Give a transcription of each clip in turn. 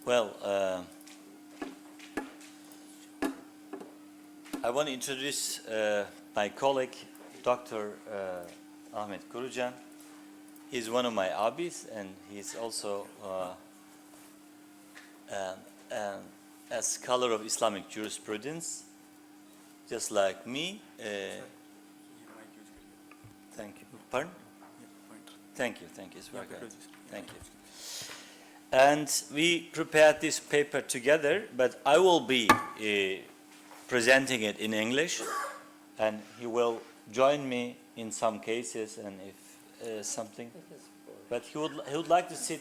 Well, I want to introduce my colleague, Dr. Ahmet Kurucan. He's one of my abis, and he's also a scholar of Islamic jurisprudence, just like me. Thank you. Pardon? Thank you. It's very good. Thank you. And we prepared this paper together, but I will be presenting it in English, and he will join me in some cases, and if something. But he would like to sit.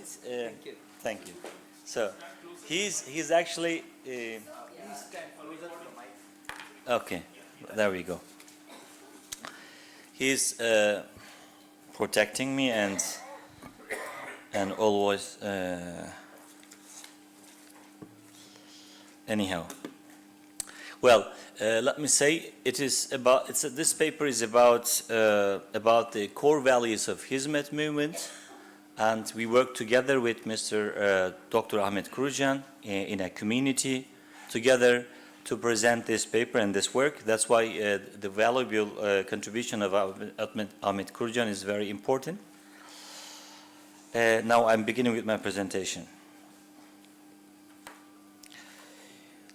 Thank you. So he's actually. Okay, there we go. He's protecting me and always. Anyhow. Well, let me say this paper is about the core values of Hizmet Movement, and we work together with Mr. Dr. Ahmet Kurucan in a community together to present this paper and this work. That's why the valuable contribution of Ahmet Kurucan is very important. Now I'm beginning with my presentation.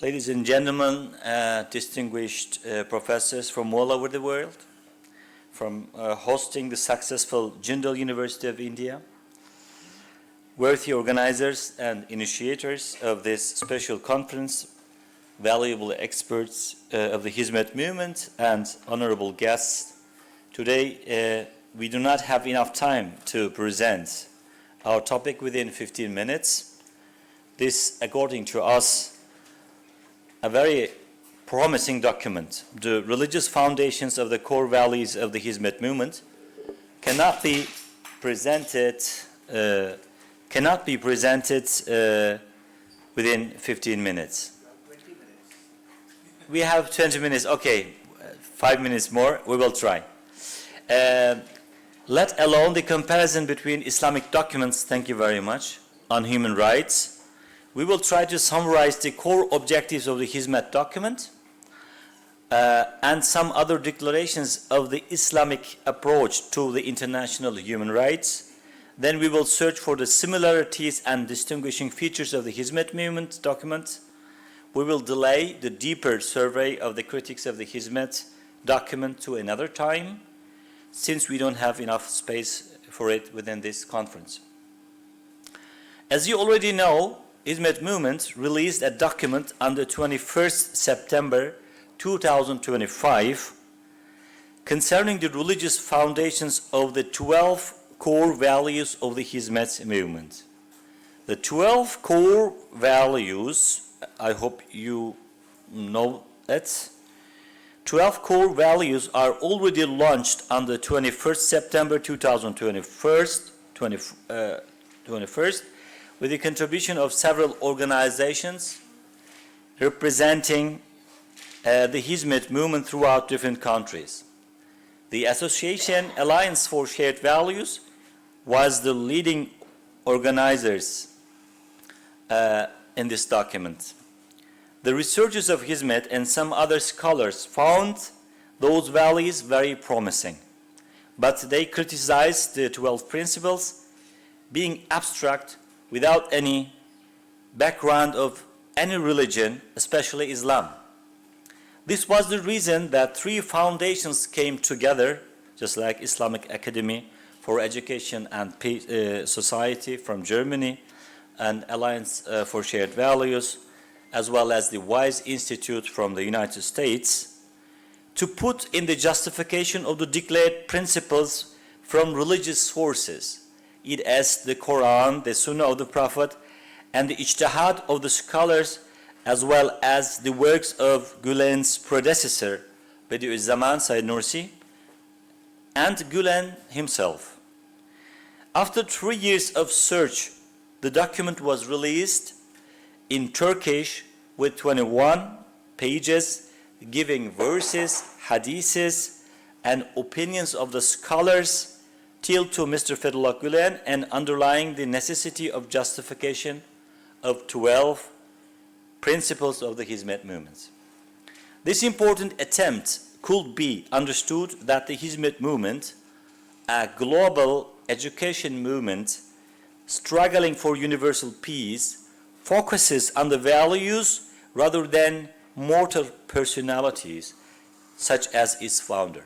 Ladies and gentlemen, distinguished professors from all over the world, from hosting the successful Jindal University of India, worthy organizers and initiators of this special conference, valuable experts of the Hizmet Movement, and honorable guests. Today, we do not have enough time to present our topic within 15 minutes. This, according to us, a very promising document. The religious foundations of the core values of the Hizmet Movement cannot be presented within 15 minutes. We have 20 minutes. Okay, 5 minutes more. We will try. Let alone the comparison between Islamic documents, thank you very much, on human rights. We will try to summarize the core objectives of the Hizmet document and some other declarations of the Islamic approach to the international human rights. Then we will search for the similarities and distinguishing features of the Hizmet Movement document. We will delay the deeper survey of the critics of the Hizmet document to another time, since we don't have enough space for it within this conference. As you already know, Hizmet Movement released a document on the 21st September 2025 concerning the religious foundations of the 12 core values of the Hizmet Movement. The 12 core values, I hope you know that, 12 core values are already launched on the 21st September 2021 with the contribution of several organizations representing the Hizmet Movement throughout different countries. The Association Alliance for Shared Values was the leading organizers in this document. The researchers of Hizmet and some other scholars found those values very promising, but they criticized the 12 principles being abstract without any background of any religion, especially Islam. This was the reason that 3 foundations came together, just like Islamic Academy for Education and Society from Germany, and Alliance for Shared Values, as well as the Wise Institute from the United States, to put in the justification of the declared principles from religious sources, it as the Quran, the Sunnah of the Prophet, and the ijtihad of the scholars, as well as the works of Gülen's predecessor, Bediüzzaman Said Nursi, and Gülen himself. After 3 years of search, the document was released in Turkish with 21 pages, giving verses, hadiths, and opinions of the scholars till to Mr. Fethullah Gülen, and underlying the necessity of justification of 12 principles of the Hizmet movement. This important attempt could be understood that the Hizmet movement, a global education movement struggling for universal peace, focuses on the values rather than mortal personalities, such as its founder.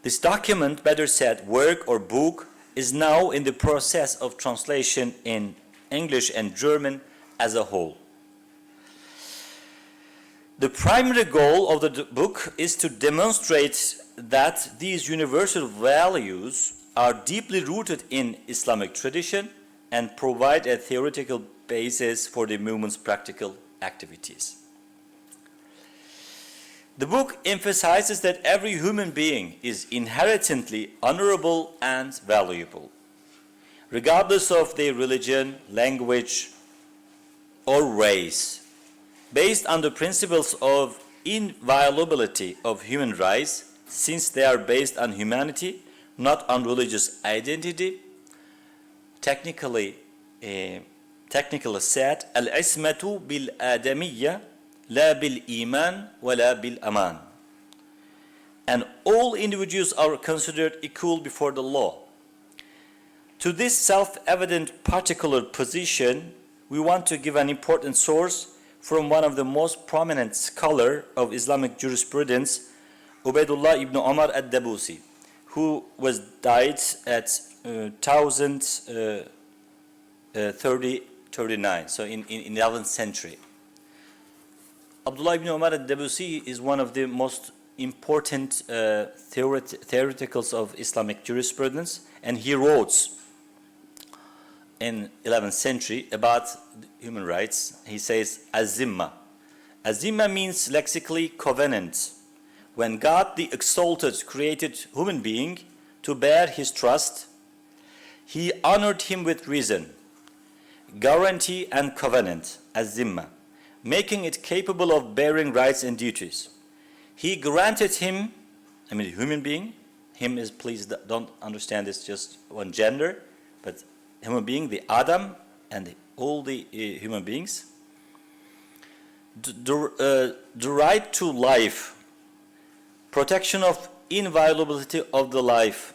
This document, better said, work or book, is now in the process of translation in English and German as a whole. The primary goal of the book is to demonstrate that these universal values are deeply rooted in Islamic tradition and provide a theoretical basis for the movement's practical activities. The book emphasizes that every human being is inherently honorable and valuable, regardless of their religion, language, or race. Based on the principles of inviolability of human rights, since they are based on humanity, not on religious identity, technically said, al-ismatu bil-adamiyya la bil-iman wa la bil-aman. And all individuals are considered equal before the law. To this self-evident particular position, we want to give an important source from one of the most prominent scholars of Islamic jurisprudence, Ubaydullah ibn Omar ad-Dabusi, who died at 1039, so in 11th century. Abdullah ibn Omar ad-Dabusi is one of the most important theoreticals of Islamic jurisprudence, and he wrote in 11th century about human rights. He says, Az-Zimma. Az-Zimma means lexically covenant. When God, the Exalted, created human being to bear his trust, he honored him with reason, guarantee, and covenant, Az-Zimma, making it capable of bearing rights and duties. He granted him, human being, him is, please don't understand this just one gender, but human being, the Adam, and all the human beings, the right to life, protection of inviolability of the life,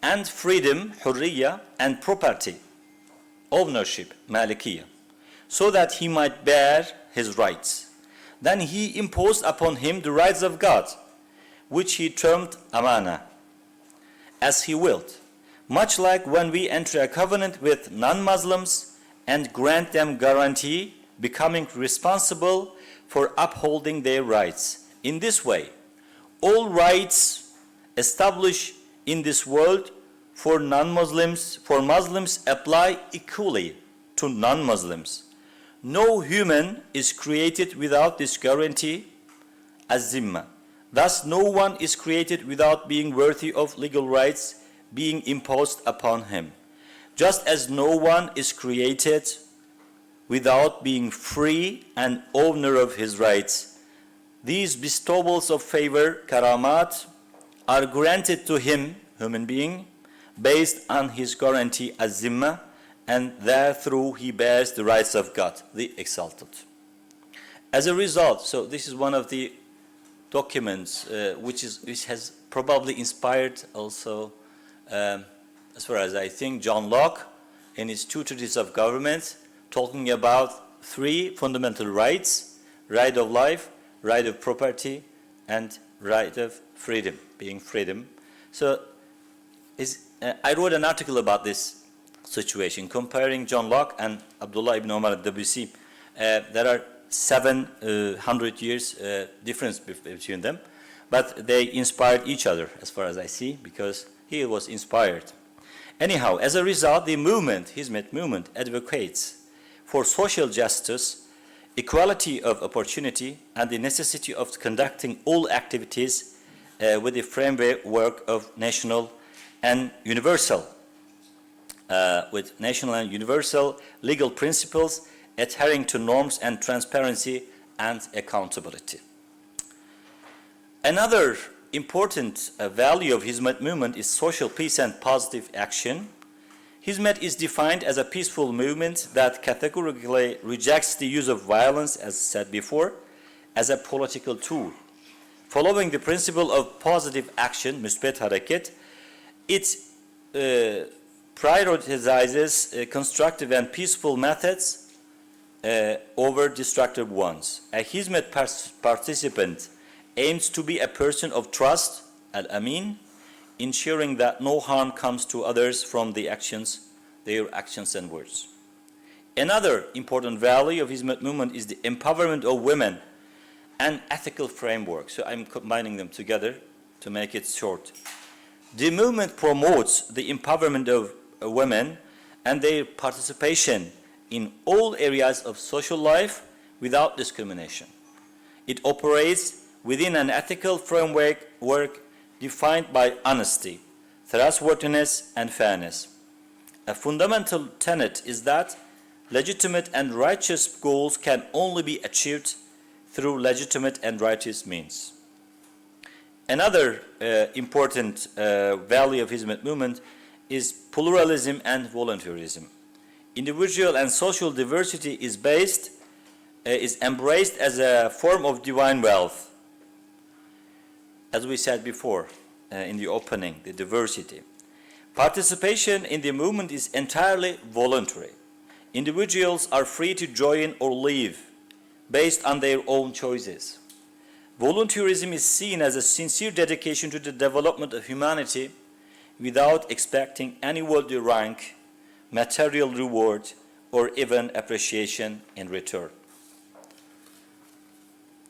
and freedom, hurriya, and property, ownership, malikiya, so that he might bear his rights. Then he imposed upon him the rights of God, which he termed amana, as he willed, much like when we enter a covenant with non-Muslims and grant them guarantee, becoming responsible for upholding their rights. In this way, all rights established in this world for Muslims apply equally to non-Muslims. No human is created without this guarantee, az-zimma. Thus, no one is created without being worthy of legal rights being imposed upon him. Just as no one is created without being free and owner of his rights. These bestowals of favor, karamat, are granted to him, human being, based on his guarantee az-zimma, and therethrough he bears the rights of God, the Exalted. As a result, so this is one of the documents which has probably inspired also, as far as I think, John Locke in his two treatises of government, talking about three fundamental rights: right of life, right of property, and right of freedom, being freedom. So I wrote an article about this situation, comparing John Locke and Abdullah ibn Omar al-Dabusi. There are 700 years difference between them, but they inspired each other, as far as I see, because he was inspired. Anyhow, as a result, the movement, Hizmet movement, advocates for social justice, equality of opportunity, and the necessity of conducting all activities with the framework of national and universal legal principles, adhering to norms and transparency and accountability. Another important value of Hizmet movement is social peace and positive action. Hizmet is defined as a peaceful movement that categorically rejects the use of violence, as said before, as a political tool. Following the principle of positive action, müsbet hareket, it prioritizes constructive and peaceful methods over destructive ones. A Hizmet participant aims to be a person of trust, al-amin, ensuring that no harm comes to others from their actions and words. Another important value of Hizmet movement is the empowerment of women and ethical framework. So I'm combining them together to make it short. The movement promotes the empowerment of women and their participation in all areas of social life without discrimination. It operates within an ethical framework defined by honesty, trustworthiness, and fairness. A fundamental tenet is that legitimate and righteous goals can only be achieved through legitimate and righteous means. Another important value of Hizmet movement is pluralism and volunteerism. Individual and social diversity is embraced as a form of divine wealth. As we said before in the opening, the diversity. Participation in the movement is entirely voluntary. Individuals are free to join or leave based on their own choices. Volunteerism is seen as a sincere dedication to the development of humanity without expecting any worldly rank, material reward, or even appreciation in return.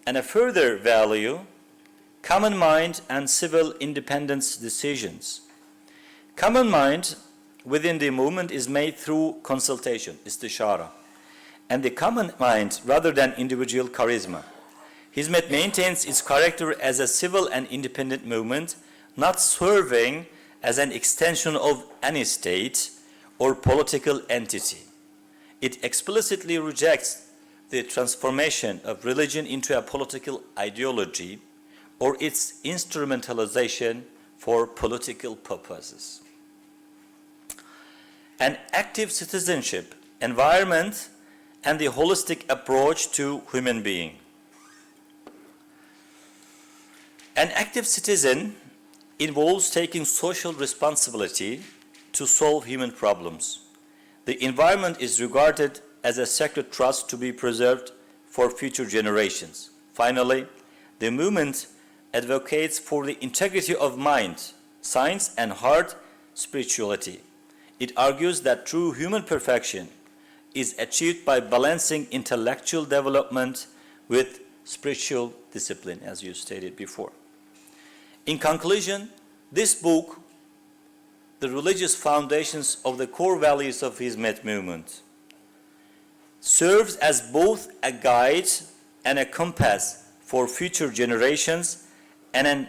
And a further value, common mind and civil independence decisions. Common mind within the movement is made through consultation, istishara, and the common mind rather than individual charisma. Hizmet maintains its character as a civil and independent movement, not serving as an extension of any state or political entity. It explicitly rejects the transformation of religion into a political ideology or its instrumentalization for political purposes. An active citizenship, environment, and the holistic approach to human being. An active citizen involves taking social responsibility to solve human problems. The environment is regarded as a sacred trust to be preserved for future generations. Finally, the movement advocates for the integrity of mind, science, and heart spirituality. It argues that true human perfection is achieved by balancing intellectual development with spiritual discipline, as you stated before. In conclusion, this book, The Religious Foundations of the Core Values of Hizmet Movement, serves as both a guide and a compass for future generations and an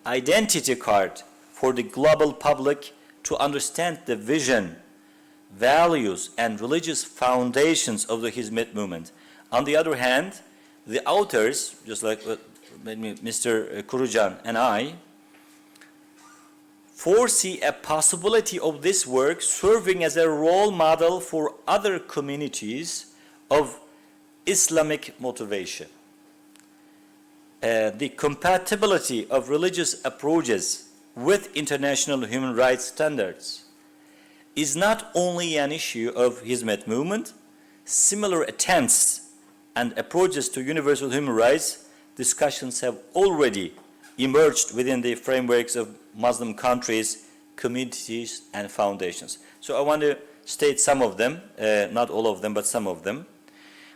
identity card for the global public to understand the vision, values, and religious foundations of the Hizmet movement. On the other hand, the authors, just like Mr. Kurucan and I, foresee a possibility of this work serving as a role model for other communities of Islamic motivation. The compatibility of religious approaches with international human rights standards is not only an issue of Hizmet movement. Similar attempts and approaches to universal human rights discussions have already emerged within the frameworks of Muslim countries, communities, and foundations. So I want to state some of them, not all of them, but some of them.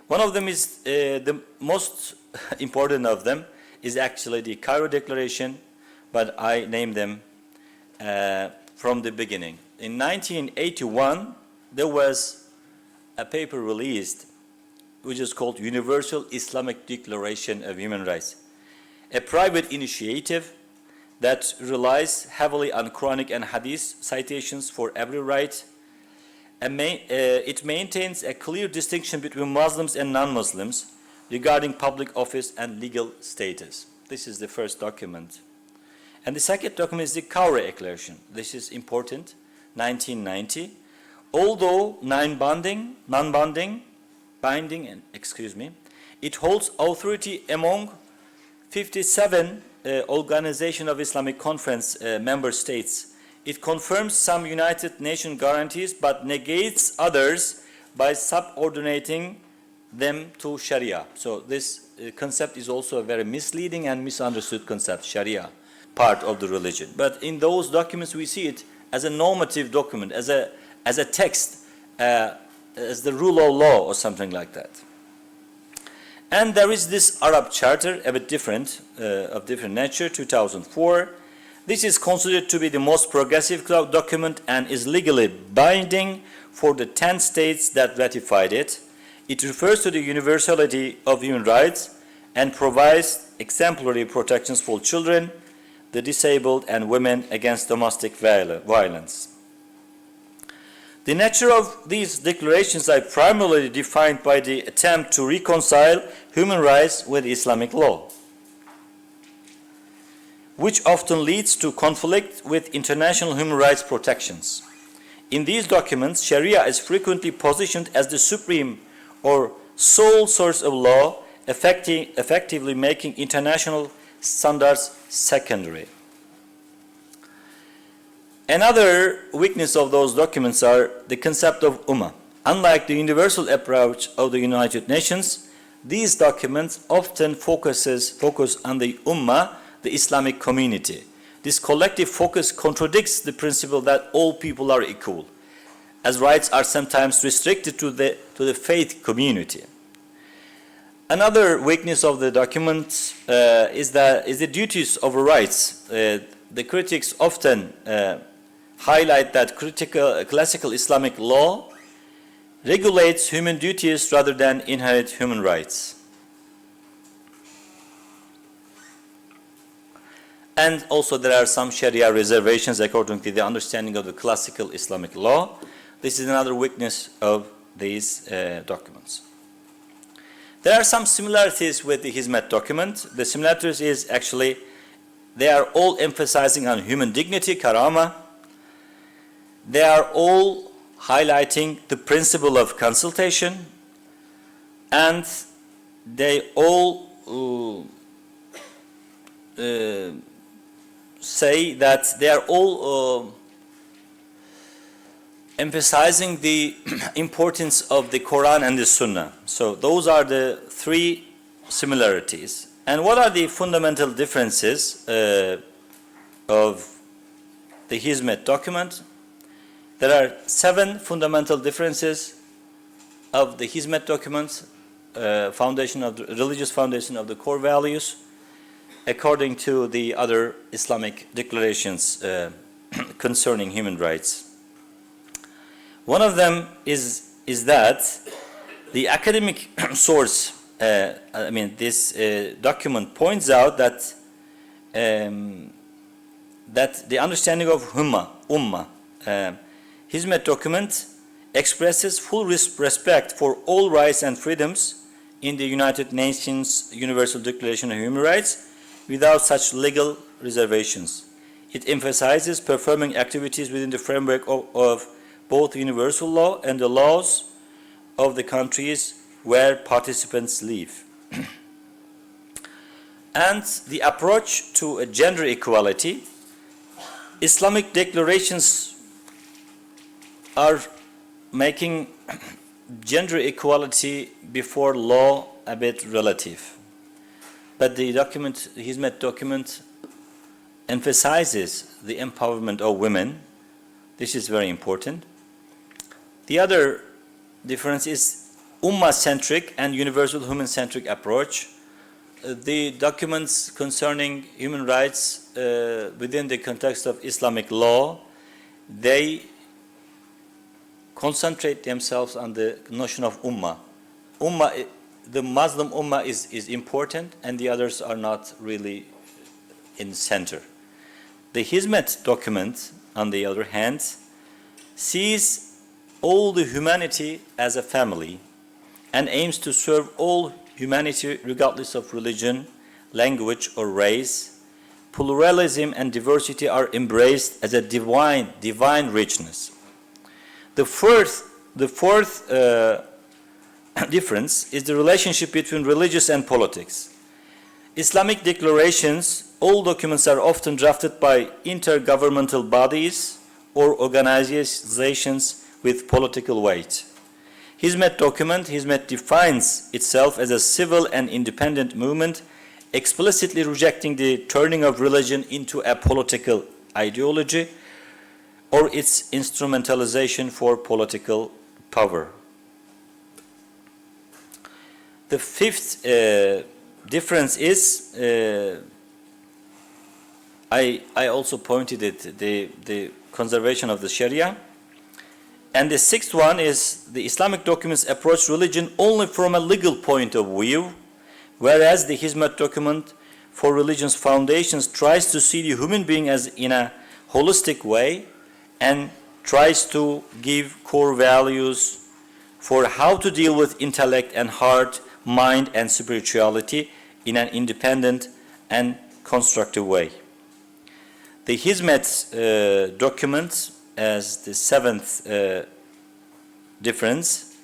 One of them is, the most important of them, is actually the Cairo Declaration, but I named them from the beginning. In 1981, there was a paper released which is called Universal Islamic Declaration of Human Rights, a private initiative that relies heavily on Quranic and Hadith citations for every right. It maintains a clear distinction between Muslims and non-Muslims regarding public office and legal status. This is the first document. And the second document is the Cairo Declaration. This is important. 1990. Although non-binding, it holds authority among 57 Organization of Islamic Conference member states. It confirms some United Nations guarantees but negates others by subordinating them to Sharia. So this concept is also a very misleading and misunderstood concept, Sharia, part of the religion. But in those documents we see it as a normative document, as a text, as the rule of law or something like that. And there is this Arab Charter, a bit different, of different nature, 2004. This is considered to be the most progressive document and is legally binding for the 10 states that ratified it. It refers to the universality of human rights and provides exemplary protections for children, the disabled, and women against domestic violence. The nature of these declarations are primarily defined by the attempt to reconcile human rights with Islamic law, which often leads to conflict with international human rights protections. In these documents, Sharia is frequently positioned as the supreme or sole source of law, effectively making international standards secondary. Another weakness of those documents are the concept of ummah. Unlike the universal approach of the United Nations, these documents often focus on the ummah, the Islamic community. This collective focus contradicts the principle that all people are equal, as rights are sometimes restricted to the faith community. Another weakness of the document is the duties of rights. The critics often highlight that classical Islamic law regulates human duties rather than inherent human rights. And also there are some Sharia reservations according to the understanding of the classical Islamic law. This is another weakness of these documents. There are some similarities with the Hizmet document. The similarities is actually they are all emphasizing on human dignity, karama. They are all highlighting the principle of consultation, and they all say that they are all emphasizing the importance of the Quran and the Sunnah. So those are the three similarities. And what are the fundamental differences of the Hizmet document? There are 7 fundamental differences of the Hizmet document, religious foundation of the core values, according to the other Islamic declarations concerning human rights. One of them is that the academic source, this document points out that the understanding of ummah, Hizmet document expresses full respect for all rights and freedoms in the United Nations Universal Declaration of Human Rights without such legal reservations. It emphasizes performing activities within the framework of both universal law and the laws of the countries where participants live. And the approach to gender equality, Islamic declarations are making gender equality before law a bit relative. But the Hizmet document emphasizes the empowerment of women. This is very important. The other difference is ummah-centric and universal human-centric approach. The documents concerning human rights within the context of Islamic law, they concentrate themselves on the notion of ummah. The Muslim ummah is important, and the others are not really in the center. The Hizmet document, on the other hand, sees all the humanity as a family and aims to serve all humanity regardless of religion, language, or race, pluralism and diversity are embraced as a divine richness. The fourth difference is the relationship between religious and politics. Islamic declarations, all documents are often drafted by intergovernmental bodies or organizations with political weight. Hizmet document, Hizmet defines itself as a civil and independent movement, explicitly rejecting the turning of religion into a political ideology or its instrumentalization for political power. The fifth difference is, I also pointed it, the conservation of the Sharia. And the sixth one is the Islamic documents approach religion only from a legal point of view, whereas the Hizmet document for religion's foundations tries to see the human being as in a holistic way and tries to give core values for how to deal with intellect and heart, mind and spirituality in an independent and constructive way. The Hizmet document, as the seventh difference,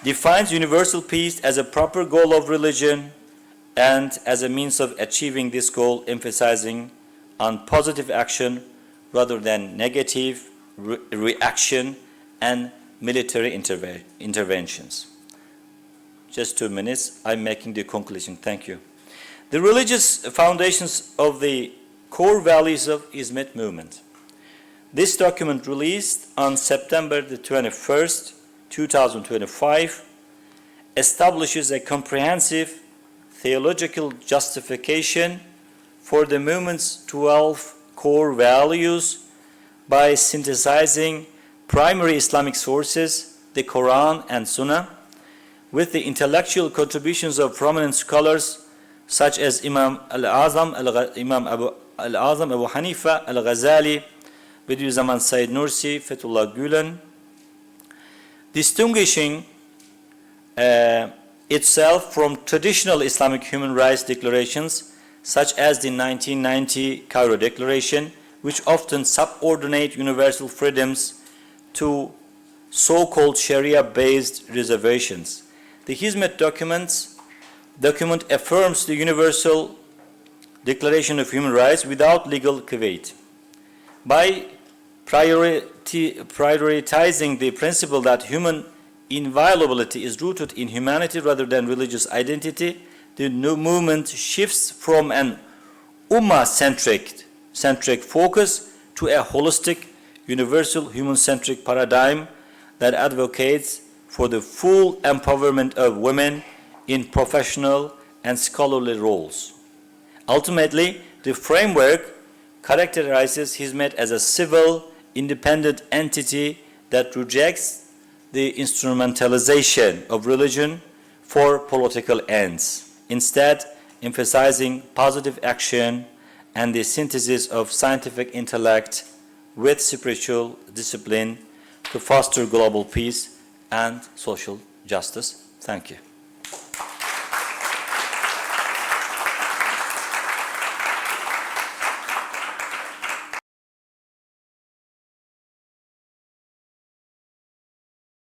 defines universal peace as a proper goal of religion and as a means of achieving this goal, emphasizing on positive action rather than negative reaction and military interventions. Just 2 minutes, I'm making the conclusion. Thank you. The religious foundations of the core values of Hizmet movement. This document, released on September the 21st, 2025, establishes a comprehensive theological justification for the movement's 12 core values by synthesizing primary Islamic sources, the Quran and Sunnah, with the intellectual contributions of prominent scholars such as Imam Al-Azam, Abu Hanifa, Al-Ghazali, Bediüzzaman Said Nursi, Fethullah Gülen, distinguishing itself from traditional Islamic human rights declarations such as the 1990 Cairo Declaration, which often subordinate universal freedoms to so-called Sharia-based reservations. The Hizmet document affirms the Universal Declaration of Human Rights without legal caveat. By prioritizing the principle that human inviolability is rooted in humanity rather than religious identity, the new movement shifts from an ummah-centric focus to a holistic, universal, human-centric paradigm that advocates for the full empowerment of women in professional and scholarly roles. Ultimately, the framework characterizes Hizmet as a civil, independent entity that rejects the instrumentalization of religion for political ends, instead emphasizing positive action and the synthesis of scientific intellect with spiritual discipline to foster global peace and social justice. Thank you.